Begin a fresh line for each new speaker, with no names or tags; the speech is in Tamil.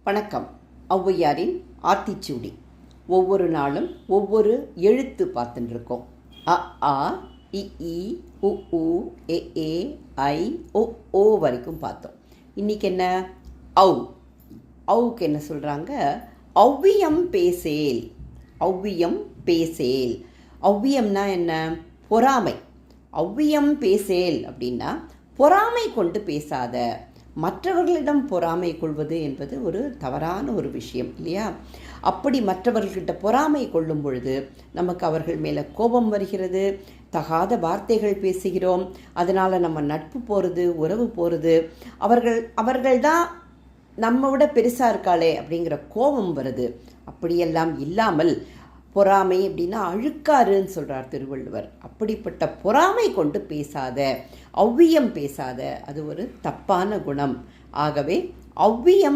வணக்கம். ஔவையாரின் ஆத்திச்சூடி. ஒவ்வொரு நாளும் ஒவ்வொரு எழுத்து பார்த்துட்டுருக்கோம். அ ஆ இ ஈ உ ஊ எ ஏ ஐ ஒ ஓ வரைக்கும் பார்த்தோம். இன்றைக்கி என்ன? ஔ. ஔவுக்கு என்ன சொல்கிறாங்க? ஔவியம் பேசேல். ஔவியம் பேசேல். ஔவியம்னா என்ன? பொறாமை. ஔவியம் பேசேல் அப்படின்னா பொறாமை கொண்டு பேசாத. மற்றவர்களிடம் பொறாமை கொள்வது என்பது ஒரு தவறான ஒரு விஷயம் இல்லையா? அப்படி மற்றவர்கள்கிட்ட பொறாமை கொள்ளும் பொழுது நமக்கு அவர்கள் மேலே கோபம் வருகிறது, தகாத வார்த்தைகள் பேசுகிறோம், அதனால் நம்ம நட்பு போகிறது, உறவு போகிறது, அவர்கள்தான் நம்ம விட பெருசாக இருக்காளே அப்படிங்கிற கோபம் வருது. அப்படியெல்லாம் இல்லாமல் பொறாமை அப்படின்னா அழுக்காருன்னு சொல்கிறார் திருவள்ளுவர். அப்படிப்பட்ட பொறாமை கொண்டு பேசாத, ஔவியம் பேசாத, அது ஒரு தப்பான குணம். ஆகவே ஔவியம்